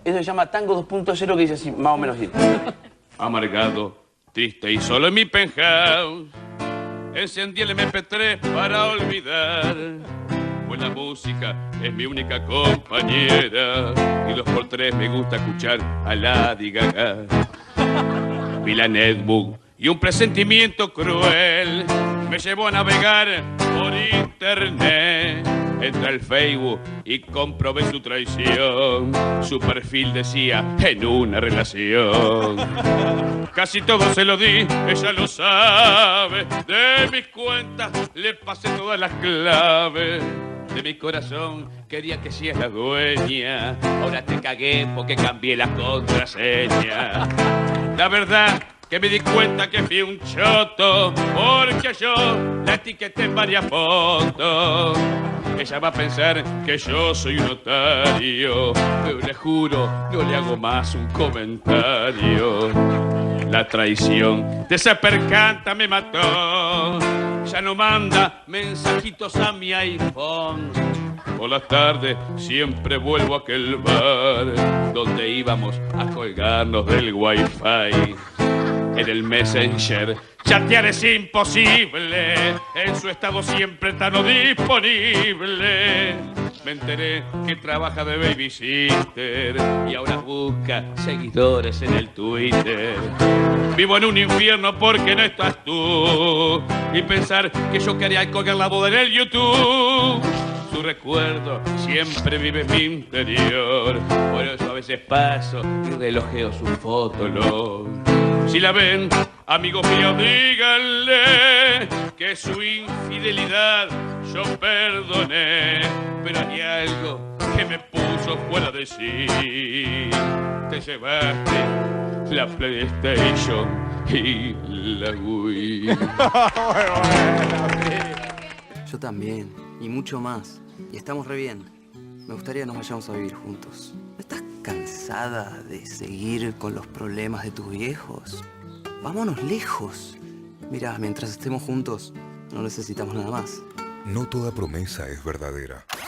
eso se llama tango 2.0, que dice así, más o menos así. Amargado, triste y solo en mi penthouse, encendí el MP3 para olvidar. Pues la música es mi única compañera y 2x3 me gusta escuchar a Lady Gaga. Vi la netbook y un presentimiento cruel me llevó a navegar por internet. Entré al Facebook y comprobé su traición. Su perfil decía en una relación. Casi todo se lo di, ella lo sabe. De mis cuentas le pasé todas las claves. De mi corazón quería que seas la dueña. Ahora te cagué porque cambié la contraseña. La verdad que me di cuenta que fui un choto, porque yo la etiqueté en varias fotos. Ella va a pensar que yo soy un otario, pero le juro, no le hago más un comentario. La traición de esa percanta me mató. Ya no manda mensajitos a mi iPhone. Por las tardes siempre vuelvo a aquel bar donde íbamos a colgarnos del wifi. En el Messenger chatear es imposible, en su estado siempre tan disponible. Me enteré que trabaja de babysitter y ahora busca seguidores en el Twitter. Vivo en un infierno porque no estás tú, y pensar que yo quería colgar la boda en el YouTube. su recuerdo siempre vive en mi interior. Por eso a veces paso y relojeo su fotolog. Si la ven, amigos míos, díganle que su infidelidad yo perdoné, pero hay algo que me puso fuera de sí. Te llevaste la PlayStation y la Wii. Yo también, y mucho más. Y estamos re bien. Me gustaría nos vayamos a vivir juntos. ¿No estás cansada de seguir con los problemas de tus viejos? Vámonos lejos. Mira, mientras estemos juntos, no necesitamos nada más. No toda promesa es verdadera. ¿No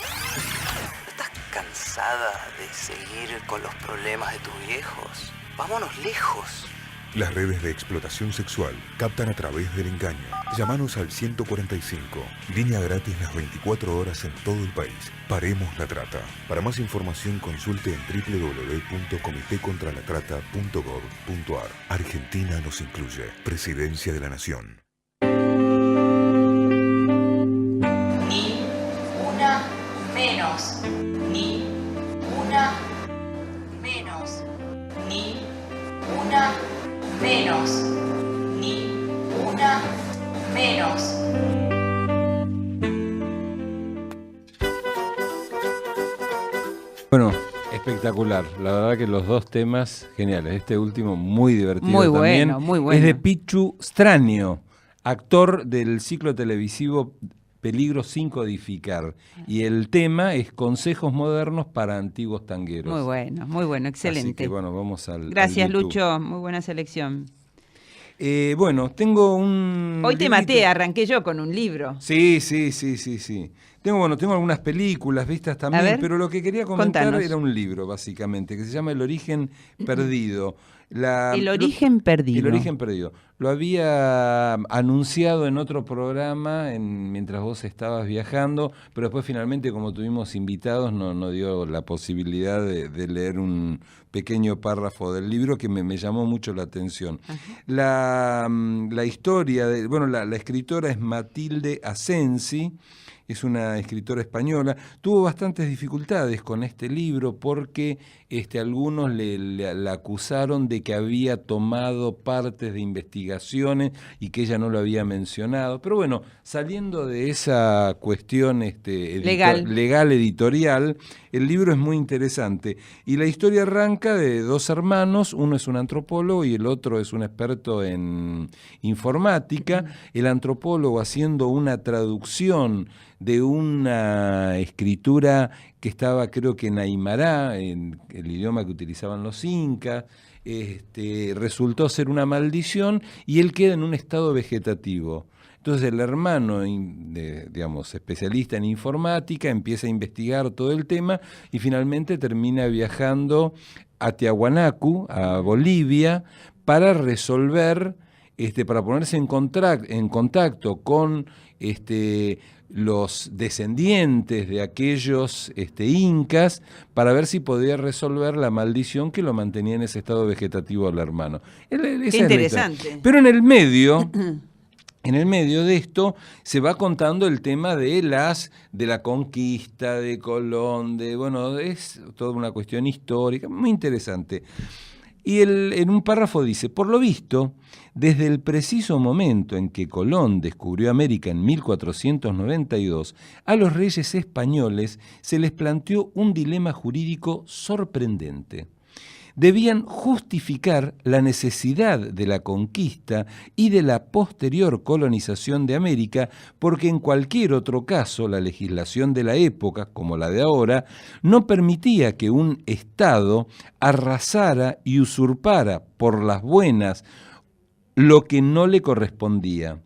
estás cansada de seguir con los problemas de tus viejos? Vámonos lejos. Las redes de explotación sexual captan a través del engaño. Llámanos al 145, línea gratis las 24 horas en todo el país. Paremos la trata. Para más información consulte en www.comitecontralatrata.gov.ar. Argentina nos incluye. Presidencia de la Nación. Ni una menos. Ni una menos. Ni una menos. Ni una menos. Bueno, espectacular. La verdad que los dos temas geniales. Este último muy divertido Muy también. bueno, muy bueno. Es de Pichu Stranio, actor del ciclo televisivo Peligro sin codificar. Y el tema es Consejos modernos para antiguos tangueros. Muy bueno, excelente. Así que bueno, vamos al Gracias, al YouTube. Lucho, muy buena selección. Bueno, tengo un... Hoy te librito. maté, arranqué yo con un libro. Sí. Tengo algunas películas vistas también, ver, pero lo que quería comentar contanos. era un libro, básicamente, que se llama El origen perdido. El origen perdido. El origen perdido. Lo había anunciado en otro programa mientras vos estabas viajando, pero después finalmente, como tuvimos invitados, no dio la posibilidad de leer un pequeño párrafo del libro que me llamó mucho la atención. La historia, la escritora es Matilde Asensi. Es una escritora española. Tuvo bastantes dificultades con este libro porque algunos la acusaron de que había tomado partes de investigaciones y que ella no lo había mencionado. Pero bueno, saliendo de esa cuestión legal editorial, el libro es muy interesante. Y la historia arranca de dos hermanos, uno es un antropólogo y el otro es un experto en informática. El antropólogo haciendo una traducción de una escritura que estaba, creo que en Aymará, en el idioma que utilizaban los incas, resultó ser una maldición y él queda en un estado vegetativo. Entonces el hermano, especialista en informática, empieza a investigar todo el tema y finalmente termina viajando a Tiahuanacu, a Bolivia, para resolver, para ponerse en contacto con los descendientes de aquellos incas para ver si podía resolver la maldición que lo mantenía en ese estado vegetativo al hermano. Qué interesante. Pero en el medio de esto se va contando el tema de la conquista de Colón, es toda una cuestión histórica, muy interesante. Y en un párrafo dice, por lo visto, desde el preciso momento en que Colón descubrió América en 1492, a los reyes españoles se les planteó un dilema jurídico sorprendente. Debían justificar la necesidad de la conquista y de la posterior colonización de América, porque en cualquier otro caso la legislación de la época, como la de ahora, no permitía que un Estado arrasara y usurpara por las buenas lo que no le correspondía.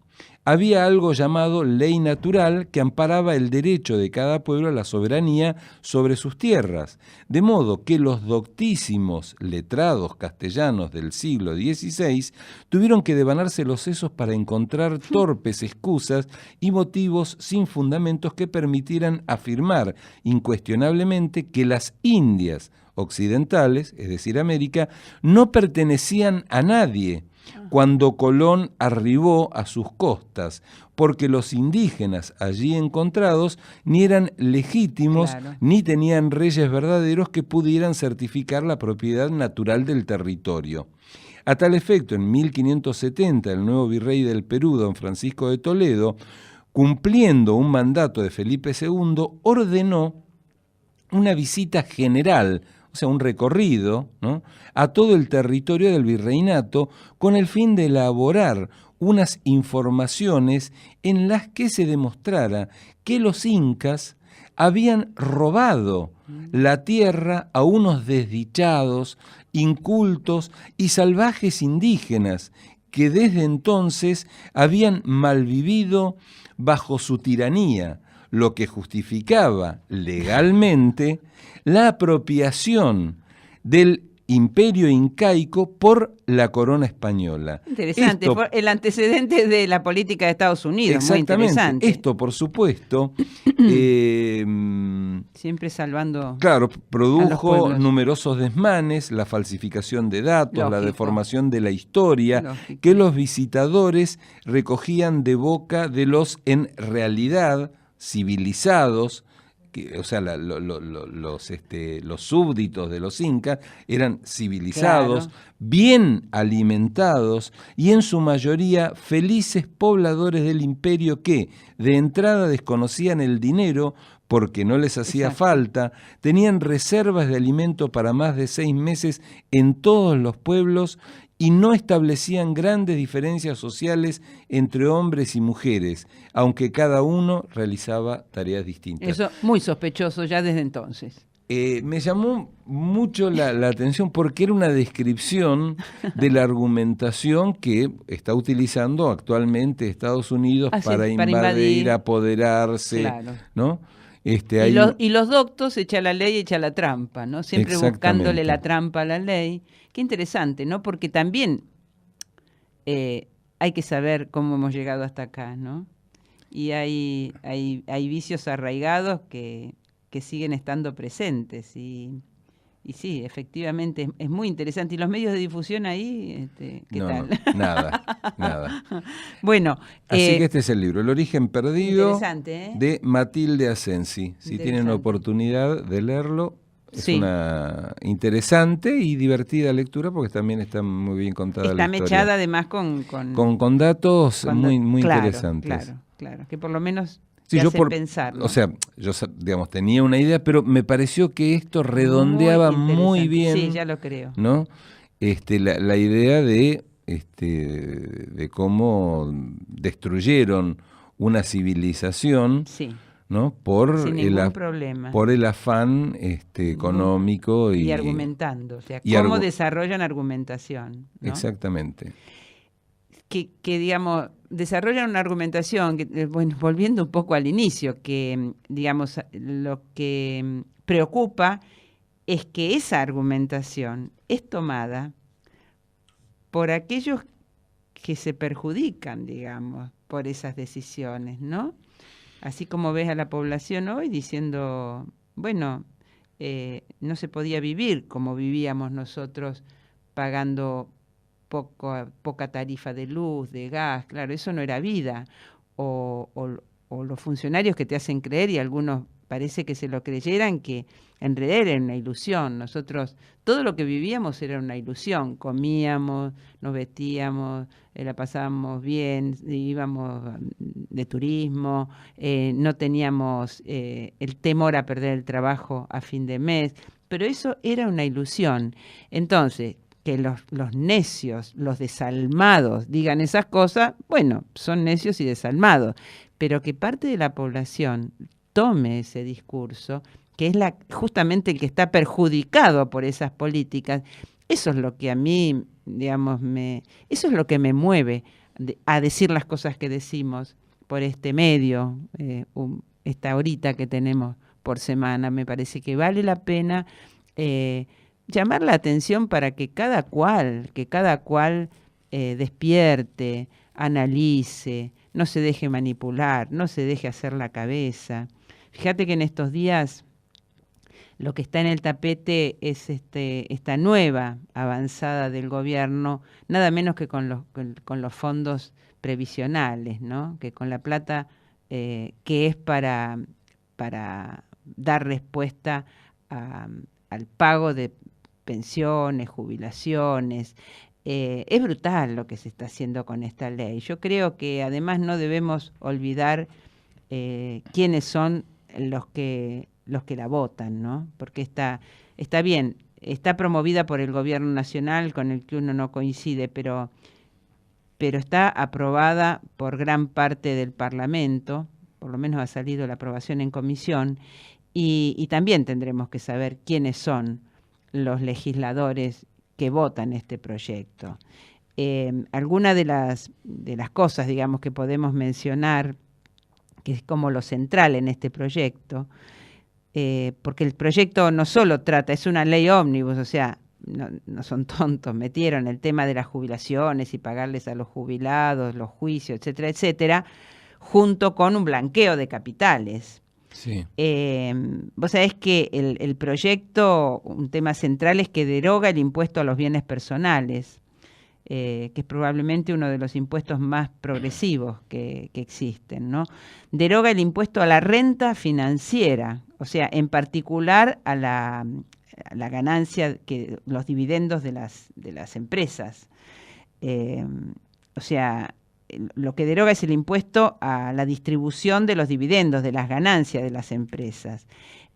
Había algo llamado ley natural que amparaba el derecho de cada pueblo a la soberanía sobre sus tierras, de modo que los doctísimos letrados castellanos del siglo XVI tuvieron que devanarse los sesos para encontrar torpes excusas y motivos sin fundamentos que permitieran afirmar incuestionablemente que las Indias occidentales, es decir, América, no pertenecían a nadie, cuando Colón arribó a sus costas, porque los indígenas allí encontrados ni eran legítimos, Claro. ni tenían reyes verdaderos que pudieran certificar la propiedad natural del territorio. A tal efecto, en 1570, el nuevo virrey del Perú, don Francisco de Toledo, cumpliendo un mandato de Felipe II, ordenó una visita general, o sea, un recorrido, ¿no?, a todo el territorio del virreinato con el fin de elaborar unas informaciones en las que se demostrara que los incas habían robado la tierra a unos desdichados, incultos y salvajes indígenas que desde entonces habían malvivido bajo su tiranía, lo que justificaba legalmente la apropiación del imperio incaico por la corona española. Interesante, Esto- fue el antecedente de la política de Estados Unidos, muy exactamente. interesante. Esto, por supuesto, Siempre salvando claro, a los produjo pueblos. numerosos desmanes, la falsificación de datos, la Lógico. deformación de la historia, Lógico. que los visitadores recogían de boca de los en realidad civilizados, o sea, los súbditos de los incas eran civilizados, Claro. bien alimentados y en su mayoría felices pobladores del imperio que de entrada desconocían el dinero porque no les hacía Exacto. falta, tenían reservas de alimento para más de 6 meses en todos los pueblos y no establecían grandes diferencias sociales entre hombres y mujeres, aunque cada uno realizaba tareas distintas. eso, muy sospechoso ya desde entonces. Me llamó mucho la atención porque era una descripción de la argumentación que está utilizando actualmente Estados Unidos Ah, sí, para para invadir, invadir. apoderarse, Claro. ¿no? Y los doctos echa la ley, echa la trampa, ¿no? Siempre buscándole Exactamente. la trampa a la ley. Qué interesante, ¿no? Porque también hay que saber cómo hemos llegado hasta acá, ¿no? Y hay vicios arraigados que siguen estando presentes. Y sí, efectivamente, es muy interesante. ¿Y los medios de difusión ahí? ¿Qué No, tal? no, nada. Bueno, Así que este es el libro, El origen perdido, interesante, ¿eh? de Matilde Asensi. Si tienen Interesante. oportunidad de leerlo, es Sí. una interesante y divertida lectura porque también está muy bien contada Está la historia. mechada además con Con datos cuando- muy claro, interesantes. Claro, que por lo menos Sí, te yo hacen pensar, ¿no? o sea, yo digamos tenía una idea, pero me pareció que esto redondeaba muy interesante. bien, Sí, ya lo creo. ¿no? La idea de cómo destruyeron una civilización, Sí, ¿no? Por sin ningún problema. por el afán económico y argumentando, o sea, y cómo argu- desarrollan argumentación, ¿no? Exactamente. Que digamos, desarrollan una argumentación, que, bueno, volviendo un poco al inicio, que, digamos, lo que preocupa es que esa argumentación es tomada por aquellos que se perjudican, digamos, por esas decisiones, ¿no? Así como ves a la población hoy diciendo, bueno, no se podía vivir como vivíamos nosotros pagando poca tarifa de luz, de gas, claro, eso no era vida. O los funcionarios que te hacen creer, y algunos parece que se lo creyeran, que en realidad era una ilusión. Nosotros, todo lo que vivíamos era una ilusión. Comíamos, nos vestíamos, la pasábamos bien, íbamos de turismo, no teníamos el temor a perder el trabajo a fin de mes, pero eso era una ilusión. Entonces, que los necios, los desalmados digan esas cosas, bueno, son necios y desalmados, pero que parte de la población tome ese discurso, que es justamente el que está perjudicado por esas políticas, eso es lo que a mí, digamos, eso es lo que me mueve a decir las cosas que decimos por este medio, esta horita que tenemos por semana. Me parece que vale la pena llamar la atención para que cada cual despierte, analice, no se deje manipular, no se deje hacer la cabeza. Fíjate que en estos días lo que está en el tapete es esta nueva avanzada del gobierno, nada menos que con los fondos previsionales, ¿no? Que con la plata que es para dar respuesta al pago de pensiones, jubilaciones. Es brutal lo que se está haciendo con esta ley. Yo creo que además no debemos olvidar quiénes son los que la votan, ¿no? Porque está bien, está promovida por el gobierno nacional con el que uno no coincide, pero está aprobada por gran parte del Parlamento, por lo menos ha salido la aprobación en comisión, y también tendremos que saber quiénes son los legisladores que votan este proyecto. Alguna de las cosas, digamos, que podemos mencionar, que es como lo central en este proyecto, porque el proyecto no solo trata, es una ley ómnibus, o sea, no son tontos, metieron el tema de las jubilaciones y pagarles a los jubilados, los juicios, etcétera, etcétera, junto con un blanqueo de capitales. Sí. Vos sabés que el proyecto, un tema central es que deroga el impuesto a los bienes personales, que es probablemente uno de los impuestos más progresivos que existen, ¿no? Deroga el impuesto a la renta financiera, o sea, en particular a la ganancia, los dividendos de las empresas. O sea, lo que deroga es el impuesto a la distribución de los dividendos, de las ganancias de las empresas.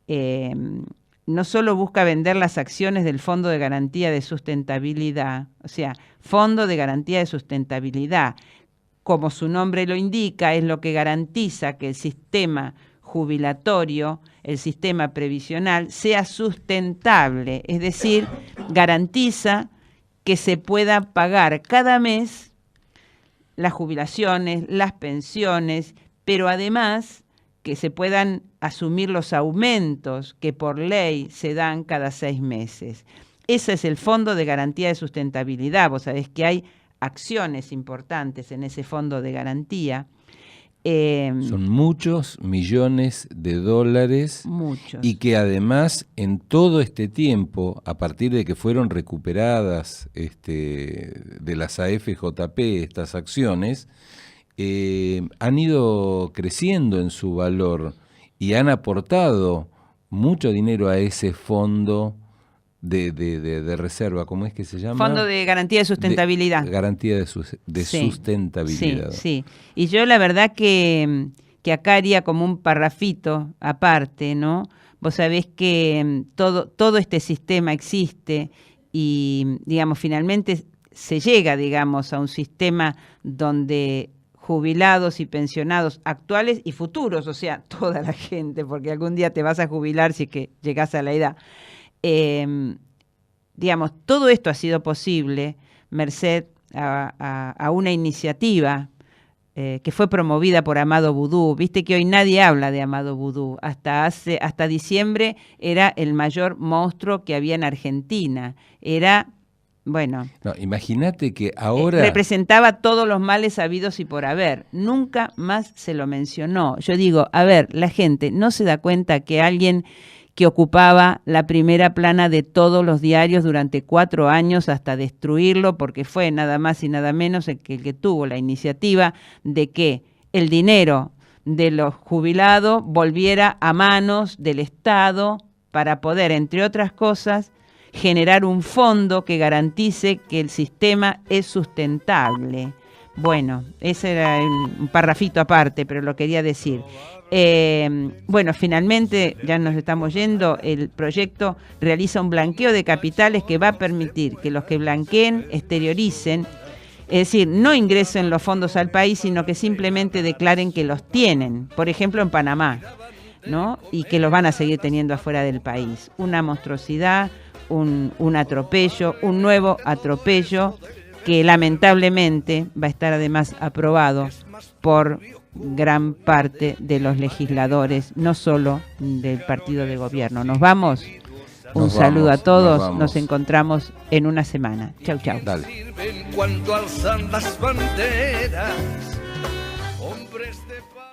No solo busca vender las acciones del Fondo de Garantía de Sustentabilidad, o sea, Fondo de Garantía de Sustentabilidad, como su nombre lo indica, es lo que garantiza que el sistema jubilatorio, el sistema previsional, sea sustentable, es decir, garantiza que se pueda pagar cada mes las jubilaciones, las pensiones, pero además que se puedan asumir los aumentos que por ley se dan cada 6 meses. Ese es el Fondo de Garantía de Sustentabilidad. Vos sabés que hay acciones importantes en ese Fondo de Garantía. Son muchos millones de dólares. Muchos. Y que además en todo este tiempo, a partir de que fueron recuperadas de las AFJP estas acciones, han ido creciendo en su valor y han aportado mucho dinero a ese fondo de reserva, ¿cómo es que se llama? Fondo de Garantía de Sustentabilidad. Garantía de Sustentabilidad. Sí. Y yo la verdad que acá haría como un parrafito aparte, ¿no? Vos sabés que todo este sistema existe y, digamos, finalmente se llega, digamos, a un sistema donde jubilados y pensionados actuales y futuros, o sea, toda la gente, porque algún día te vas a jubilar si es que llegás a la edad. Digamos, todo esto ha sido posible merced a una iniciativa que fue promovida por Amado Boudou. Viste que hoy nadie habla de Amado Boudou. Hasta diciembre era el mayor monstruo que había en Argentina. Era, bueno... No, imagínate que ahora... representaba todos los males habidos y por haber. Nunca más se lo mencionó. Yo digo, a ver, la gente no se da cuenta que alguien que ocupaba la primera plana de todos los diarios durante 4 años hasta destruirlo, porque fue nada más y nada menos el que tuvo la iniciativa de que el dinero de los jubilados volviera a manos del Estado para poder, entre otras cosas, generar un fondo que garantice que el sistema es sustentable. Bueno, ese era un parrafito aparte, pero lo quería decir. Bueno, finalmente, ya nos estamos yendo, el proyecto realiza un blanqueo de capitales que va a permitir que los que blanqueen exterioricen, es decir, no ingresen los fondos al país, sino que simplemente declaren que los tienen, por ejemplo en Panamá, ¿no? Y que los van a seguir teniendo afuera del país. Una monstruosidad, un atropello, un nuevo atropello que lamentablemente va a estar además aprobado por gran parte de los legisladores, no solo del partido de gobierno. Nos vamos. Un saludo a todos. Nos encontramos en una semana. Chau, chau. Dale. Cuando alzan las banderas, hombres de paz.